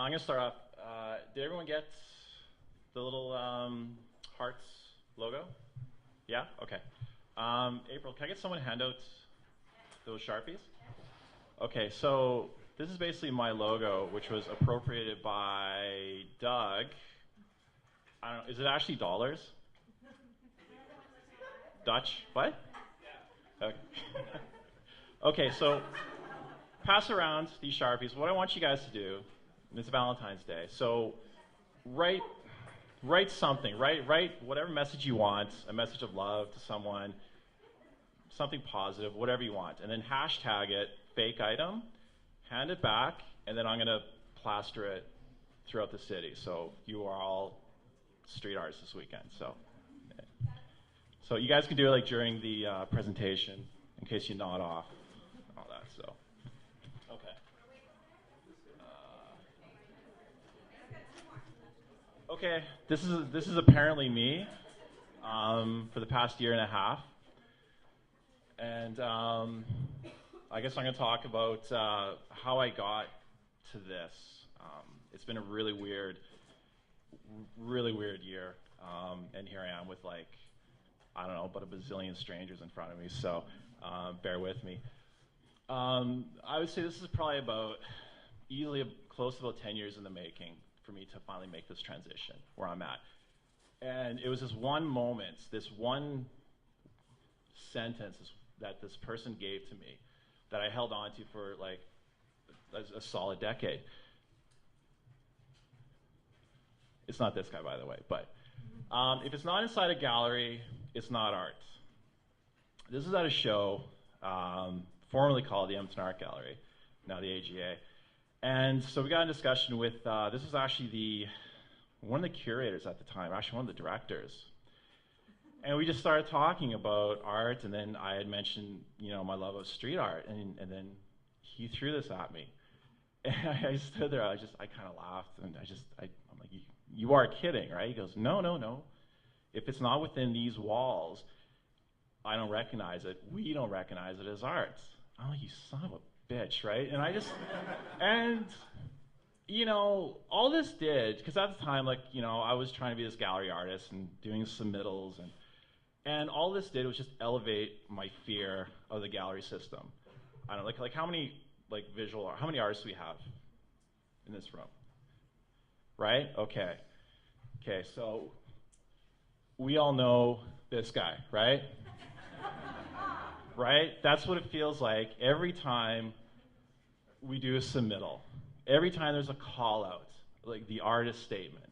I'm going to start off. Did everyone get the little hearts logo? Yeah? Okay. April, can I get someone to hand out those Sharpies? Okay, so this is basically my logo, which was appropriated by Doug. I don't know, is it actually dollars? Dutch? What? Okay. Okay, so pass around these Sharpies. What I want you guys to do, it's Valentine's Day, so write something, write whatever message you want, a message of love to someone, something positive, whatever you want, and then hashtag it, fake item, hand it back, and then I'm going to plaster it throughout the city. So you are all street artists this weekend. So you guys can do it like during the presentation in case you nod off, all that. So. Okay, this is apparently me for the past year and a half, and I guess I'm going to talk about how I got to this. It's been a really weird year, and here I am with like, I don't know, about a bazillion strangers in front of me, so bear with me. I would say this is probably easily close to about 10 years in the making for me to finally make this transition where I'm at. And it was this one moment, this one sentence that this person gave to me that I held on to for like a solid decade. It's not this guy, by the way, but if it's not inside a gallery, it's not art. This is at a show formerly called the Edmonton Art Gallery, now the AGA. And so we got in discussion with, this was actually one of the curators at the time, actually one of the directors. And we just started talking about art, and then I had mentioned, my love of street art, and then he threw this at me. And I stood there, I kind of laughed, and I'm like, you are kidding, right? He goes, no. If it's not within these walls, I don't recognize it. We don't recognize it as art. I'm like, you son of a bitch, right? And all this did, because at the time, like, I was trying to be this gallery artist and doing submittals, and all this did was just elevate my fear of the gallery system. I don't know, like how many how many artists do we have in this room? Right? Okay, so we all know this guy, right? Right? That's what it feels like every time we do a submittal. Every time there's a call out, like the artist statements.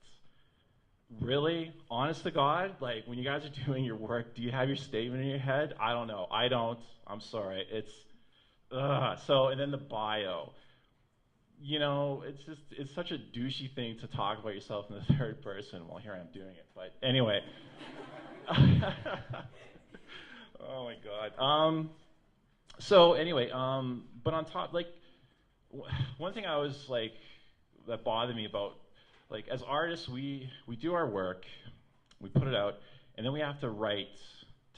Really? Honest to God? Like when you guys are doing your work, do you have your statement in your head? I don't know. I don't. I'm sorry. It's, so, and then the bio. It's such a douchey thing to talk about yourself in the third person. Well, here I am doing it. But anyway. Oh my God. So anyway, but on top, like, one thing I was like, that bothered me about, like, as artists, we do our work, we put it out, and then we have to write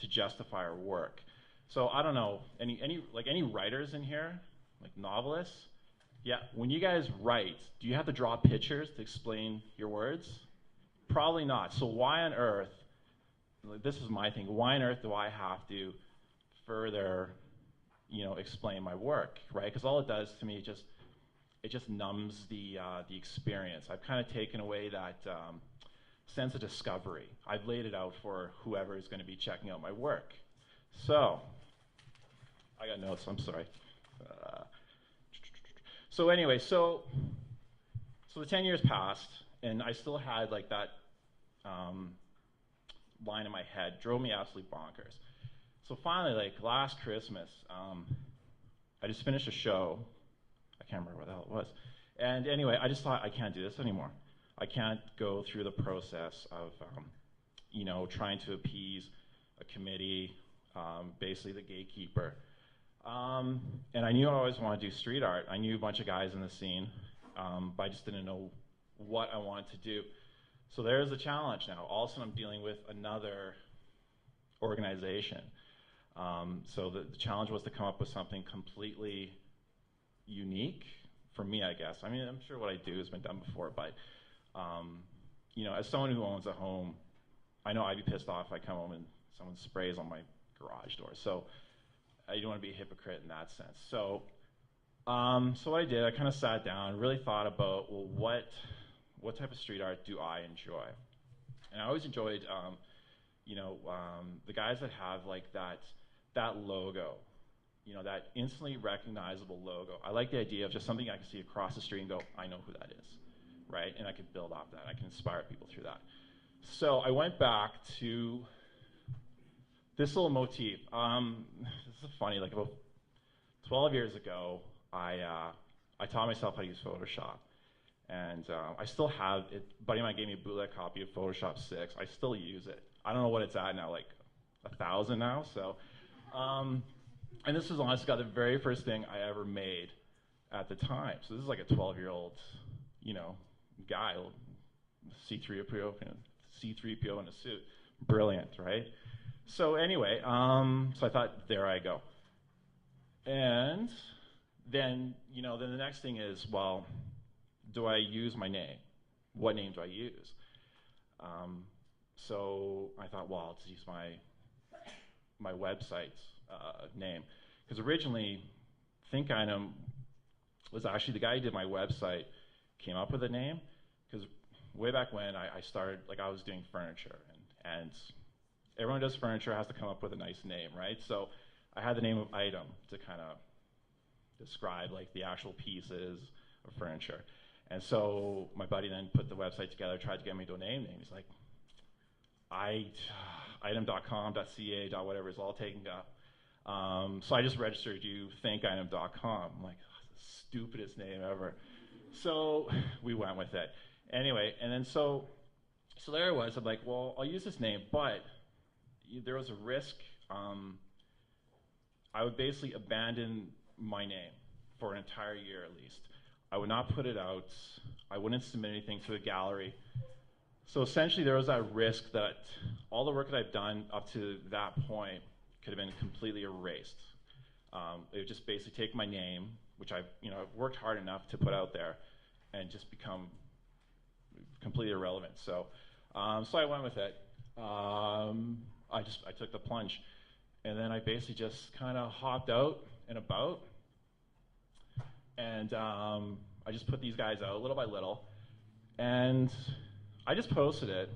to justify our work. So I don't know, any writers in here, like novelists? Yeah, when you guys write, do you have to draw pictures to explain your words? Probably not. So why on earth, this is my thing, why on earth do I have to further, explain my work, right? Because all it does to me, it just numbs the experience. I've kind of taken away that sense of discovery. I've laid it out for whoever is going to be checking out my work. So, I got notes, I'm sorry. So anyway, so the 10 years passed, and I still had like that line in my head, drove me absolutely bonkers. So finally, like last Christmas, I just finished a show. I can't remember what the hell it was. And anyway, I just thought, I can't do this anymore. I can't go through the process of, you know, trying to appease a committee, basically the gatekeeper. And I knew I always wanted to do street art. I knew a bunch of guys in the scene, but I just didn't know what I wanted to do. So there's the challenge now. All of a sudden I'm dealing with another organization. So the challenge was to come up with something completely unique for me, I guess. I mean, I'm sure what I do has been done before, but you know, as someone who owns a home, I know I'd be pissed off if I come home and someone sprays on my garage door. So I don't want to be a hypocrite in that sense. So, so what I did, I kind of sat down, really thought about, well, what type of street art do I enjoy? And I always enjoyed, you know, the guys that have like that logo, you know, that instantly recognizable logo. I like the idea of just something I can see across the street and go, I know who that is, right? And I can build off that. I can inspire people through that. So I went back to this little motif. This is funny, like about 12 years ago, I taught myself how to use Photoshop. And I still have it. A buddy of mine gave me a bootleg copy of Photoshop 6. I still use it. I don't know what it's at now, like 1,000 now. So, and this is honestly the very first thing I ever made at the time. So this is like a 12-year-old, you know, guy, C-3PO in a suit. Brilliant, right? So anyway, so I thought, there I go. And then, you know, then the next thing is, well, do I use my name? What name do I use? So I thought, well, I'll just use my website's name. Because originally, thinkITEM was actually the guy who did my website came up with a name. Because way back when I started, like I was doing furniture, and everyone who does furniture has to come up with a nice name, right? So I had the name of item to kind of describe like the actual pieces of furniture. And so my buddy then put the website together, tried to get me a domain name. He's like, item.com, .ca, .whatever is all taken up. So I just registered you thinkITEM.com. I'm like, oh, the stupidest name ever. So we went with it. Anyway, and then so there I was. I'm like, well, I'll use this name, but there was a risk. I would basically abandon my name for an entire year at least. I would not put it out. I wouldn't submit anything to a gallery. So essentially there was that risk that all the work that I've done up to that point could have been completely erased. It would just basically take my name, which I've worked hard enough to put out there, and just become completely irrelevant. So, so I went with it. I took the plunge, and then I basically just kind of hopped out and about, and I just put these guys out little by little, and I just posted it,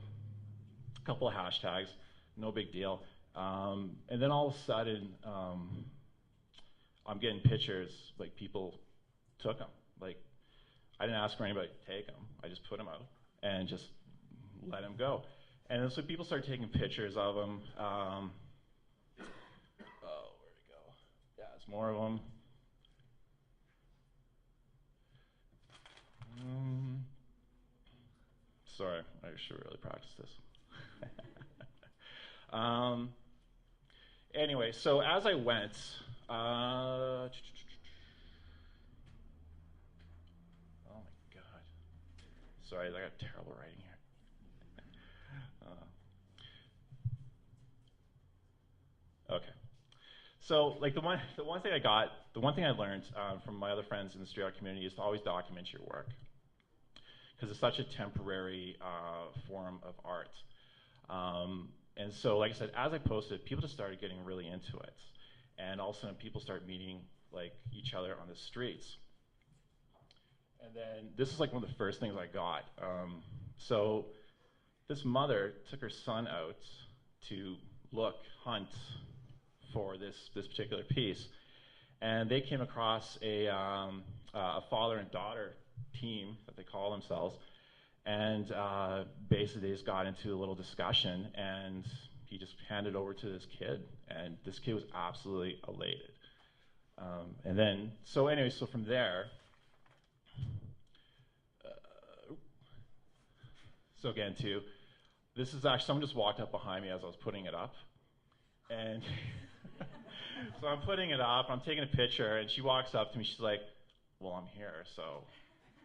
a couple of hashtags, no big deal, and then all of a sudden, I'm getting pictures, like people took them. Like, I didn't ask for anybody to take them. I just put them out and just let them go. And then so people started taking pictures of them. Oh, where'd it go? Yeah, there's more of them. Sorry, I should really practice this. Anyway, so as I went, oh my God. Sorry, I got terrible writing here. Okay. So like the one thing I learned from my other friends in the street art community is to always document your work, because it's such a temporary form of art. And so, like I said, as I posted, people just started getting really into it. And all of a sudden, people start meeting like each other on the streets. And then this is like one of the first things I got. So this mother took her son out to hunt for this particular piece, and they came across a father and daughter team that they call themselves, and basically they just got into a little discussion, and he just handed it over to this kid, and this kid was absolutely elated. And then, so anyway, so from there, so again too, this is actually, someone just walked up behind me as I was putting it up, and so I'm putting it up, I'm taking a picture, and she walks up to me, she's like, well, I'm here, so,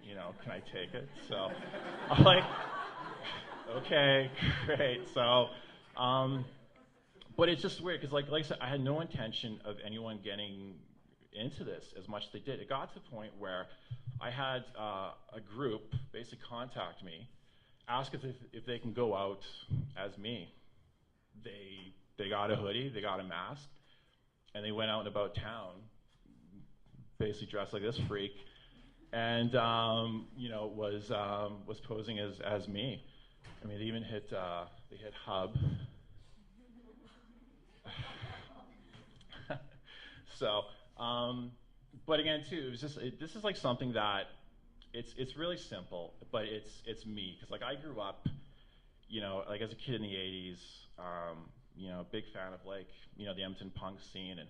you know, can I take it? So I'm like, okay, great. So, but it's just weird, because like I said, I had no intention of anyone getting into this as much as they did. It got to the point where I had a group basically contact me, ask if they can go out as me. They got a hoodie, they got a mask, and they went out and about town, basically dressed like this freak, and you know, was posing as me. I mean, they even hit Hub. So, but again, too, it was just this is like something that it's really simple, but it's me, because like I grew up, you know, like as a kid in the '80s, you know, big fan of like, you know, the Edmonton punk scene, and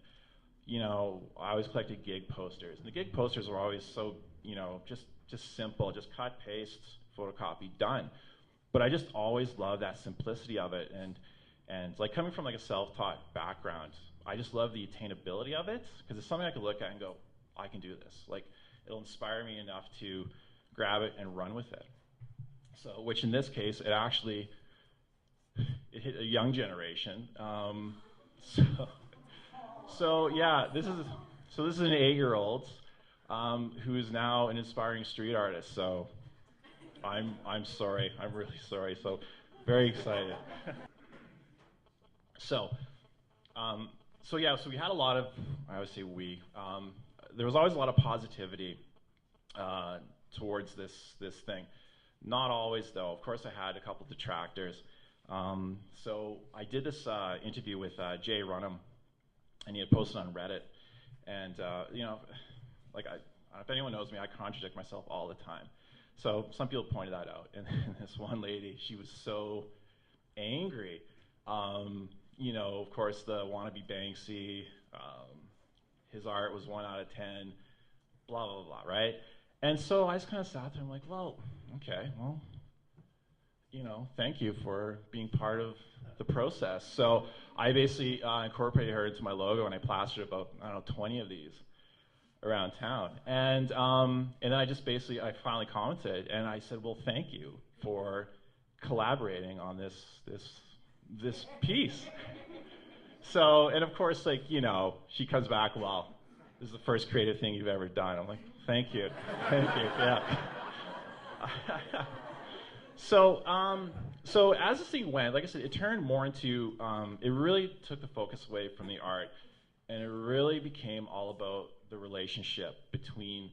you know, I always collected gig posters, and the gig posters were always so, you know, just simple, just cut, paste, photocopy, done. But I just always loved that simplicity of it, and like coming from like a self-taught background, I just love the attainability of it, because it's something I could look at and go, I can do this. Like, it'll inspire me enough to grab it and run with it. So, which in this case, it hit a young generation. So yeah, this is an 8-year-old who is now an inspiring street artist. So I'm sorry, I'm really sorry. So very excited. So yeah, so we had a lot of, I would say there was always a lot of positivity towards this thing. Not always, though. Of course, I had a couple detractors. So I did this interview with Jay Runham, and he had posted on Reddit. And you know, like if anyone knows me, I contradict myself all the time. So some people pointed that out, and this one lady, she was so angry. You know, of course, the wannabe Banksy, his art was 1 out of 10, blah, blah, blah, right? And so I just kind of sat there and I'm like, well, okay, well, you know, thank you for being part of the process. So I basically incorporated her into my logo, and I plastered about, I don't know, 20 of these around town. And then I just basically, I finally commented, and I said, well, thank you for collaborating on this piece. So, and of course, like, you know, she comes back, well, this is the first creative thing you've ever done. I'm like, thank you, yeah. So as this thing went, like I said, it turned more into, it really took the focus away from the art, and it really became all about the relationship between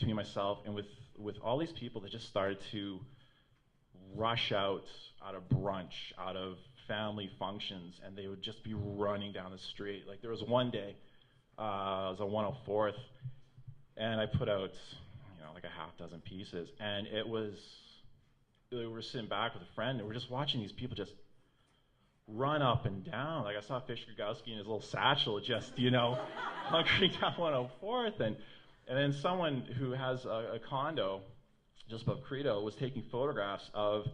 myself and with all these people that just started to rush out of brunch, out of family functions, and they would just be running down the street. Like there was one day, it was on 104th, and I put out, you know, like a half dozen pieces, and we were sitting back with a friend, and we're just watching these people just run up and down. Like I saw Fish Gurgowski in his little satchel just, you know, hunkering down 104th, and then someone who has a condo just above Credo was taking photographs of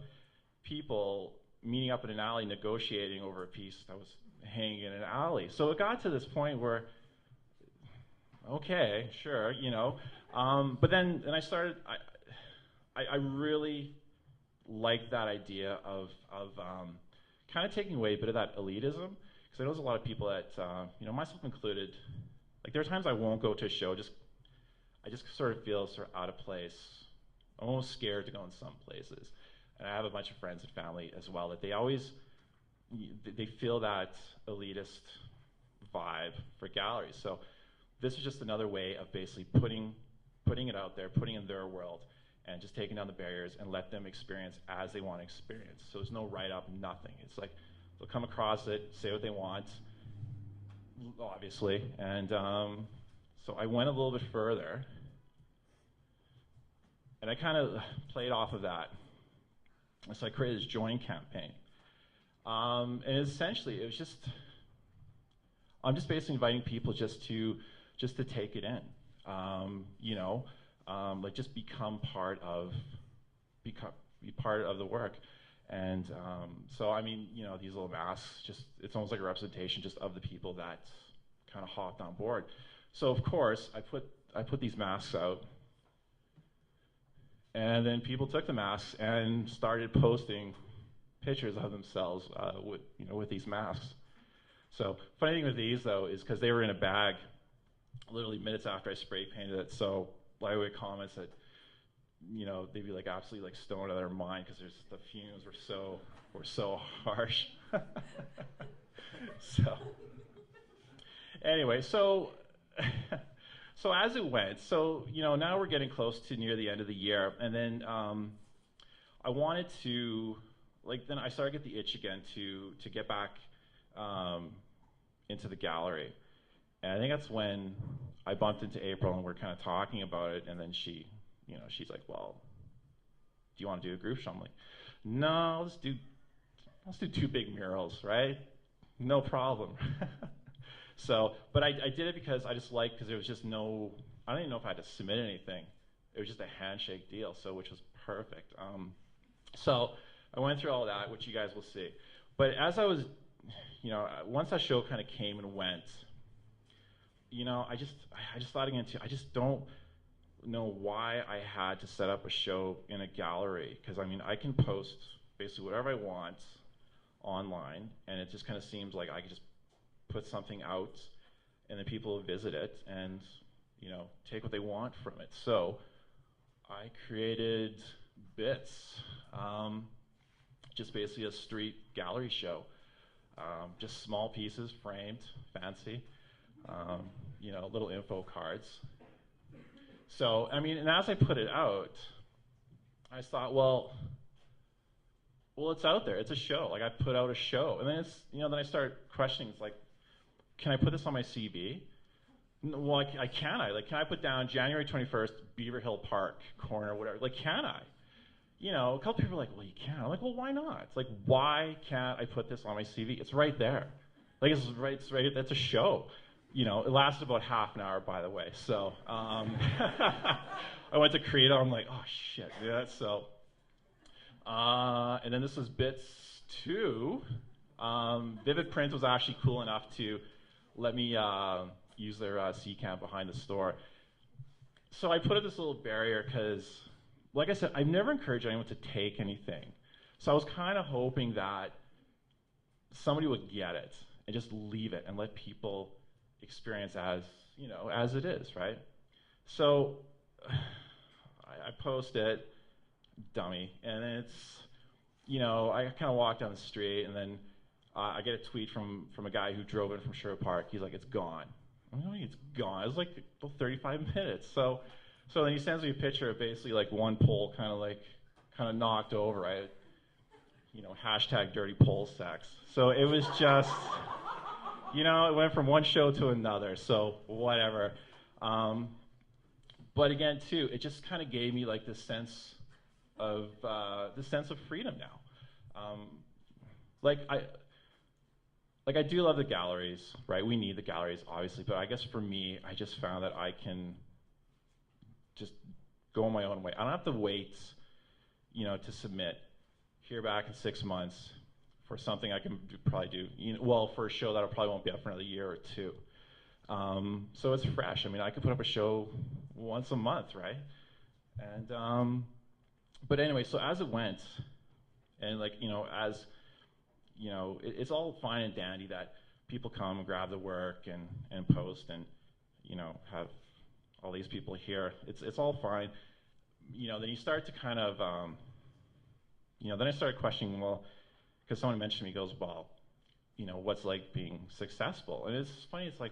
people meeting up in an alley negotiating over a piece that was hanging in an alley. So it got to this point where, okay, sure, you know, but then I started, I really liked that idea of kind of taking away a bit of that elitism, because I know there's a lot of people that, you know, myself included, like there are times I won't go to a show, I just sort of feel sort of out of place. I'm almost scared to go in some places. And I have a bunch of friends and family as well that they feel that elitist vibe for galleries. So this is just another way of basically putting it out there, putting in their world, and just taking down the barriers and let them experience as they want to experience. So there's no write-up, nothing. It's like they'll come across it, say what they want, obviously. And so I went a little bit further, and I kind of played off of that. So I created this Join campaign. And essentially, it was just, I'm just basically inviting people just to take it in, you know, like just become part of, be part of the work. And so, I mean, you know, these little masks, just, it's almost like a representation just of the people that kind of hopped on board. So of course, I put these masks out, and then people took the masks and started posting pictures of themselves with these masks. So funny thing with these though is because they were in a bag literally minutes after I spray painted it. So I would comments that, you know, they'd be like absolutely like stoned out of their mind because the fumes were so harsh. So anyway, so as it went, so you know, now we're getting close to near the end of the year, and then I wanted to, like, then I started to get the itch again to get back into the gallery. And I think that's when I bumped into April and we're kind of talking about it, and then she, you know, she's like, well, do you want to do a group show? I'm like, no, let's do 2 big murals, right? No problem. So, but I did it because I just liked, because there was just no, I don't even know if I had to submit anything. It was just a handshake deal, so which was perfect. So I went through all that, which you guys will see. But as I was, you know, once that show kind of came and went, you know, I just thought again too, I just don't know why I had to set up a show in a gallery, because I mean, I can post basically whatever I want online, and it just kind of seems like I could just put something out, and then people will visit it and, you know, take what they want from it. So I created Bits, just basically a street gallery show, just small pieces, framed, fancy, you know, little info cards. So, I mean, and as I put it out, I thought, well, it's out there. It's a show. Like, I put out a show. And then it's, you know, then I start questioning. It's like, can I put this on my CV? Well, I can. Like, can I put down January 21st, Beaver Hill Park, corner, whatever? Like, can I? You know, a couple people are like, well, you can. I'm like, well, why not? It's like, why can't I put this on my CV? It's right there. Like, it's right, that's a show. You know, it lasted about half an hour, by the way. So I went to create it. I'm like, oh, shit. Yeah, so. And then this was Bits 2. Vivid Print was actually cool enough to let me use their C-Camp behind the store. So I put up this little barrier because, like I said, I've never encouraged anyone to take anything. So I was kind of hoping that somebody would get it and just leave it and let people experience as, you know, as it is, right? So I post it, dummy, and then it's, you know, I kind of walk down the street, and then I get a tweet from a guy who drove in from Sherwood Park. He's like, it's gone. I'm like, it's gone. It was like about 35 minutes. So then he sends me a picture of basically like one pole kind of knocked over, right? You know, hashtag dirty pole sex. So it was just, you know, it went from one show to another, so whatever. But again, too, it just kind of gave me like this sense of freedom now. Like I do love the galleries, right? We need the galleries, obviously, but I guess for me, I just found that I can just go my own way. I don't have to wait, you know, to submit, hear back in 6 months for something I can probably do, you know, well, for a show that probably won't be up for another year or 2. So it's fresh. I mean, I could put up a show once a month, right? And, but anyway, so as it went, and like, you know, as, you know, it's all fine and dandy that people come and grab the work and post and, you know, have all these people here. It's all fine. You know, then you start to kind of, you know, then I started questioning, well, because someone mentioned to me, goes, well, you know, what's like being successful? And it's funny, it's like,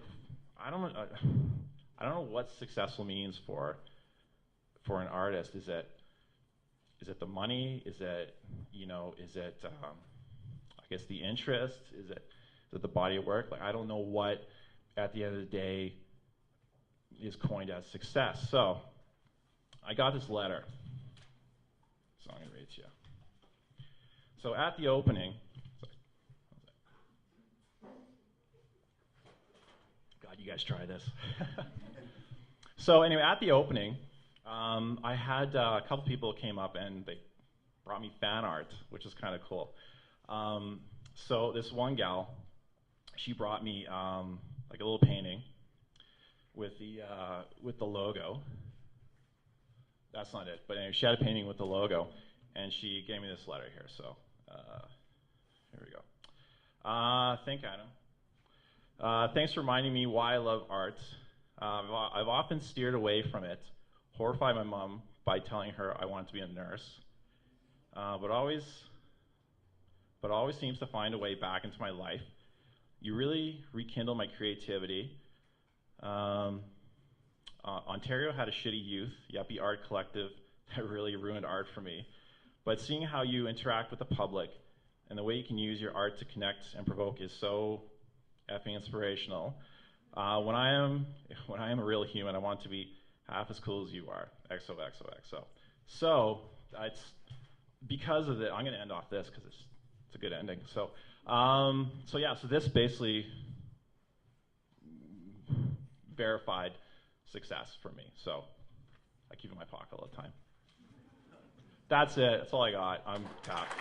I don't know what successful means for an artist. Is it, Is it the money? Is it, I guess the interest? Is it the body of work? Like, I don't know what, at the end of the day, is coined as success. So I got this letter. So I'm going to read it to you. So at the opening, God, you guys try this. So anyway, at the opening, I had a couple people came up and they brought me fan art, which is kind of cool. So this one gal, she brought me like a little painting with the logo. That's not it, but anyway, she had a painting with the logo, and she gave me this letter here. So here we go. ThinkITEM. Thanks for reminding me why I love art. I've often steered away from it, horrified my mom by telling her I wanted to be a nurse, but always seems to find a way back into my life. You really rekindle my creativity. Ontario had a shitty youth, yuppie art collective that really ruined art for me. But seeing how you interact with the public and the way you can use your art to connect and provoke is so effing inspirational. When I am a real human, I want to be half as cool as you are. XOXOXO. So it's because of it. I'm going to end off this because it's a good ending. So so this basically verified success for me. So I keep it in my pocket all the time. That's it. That's all I got. I'm tapped.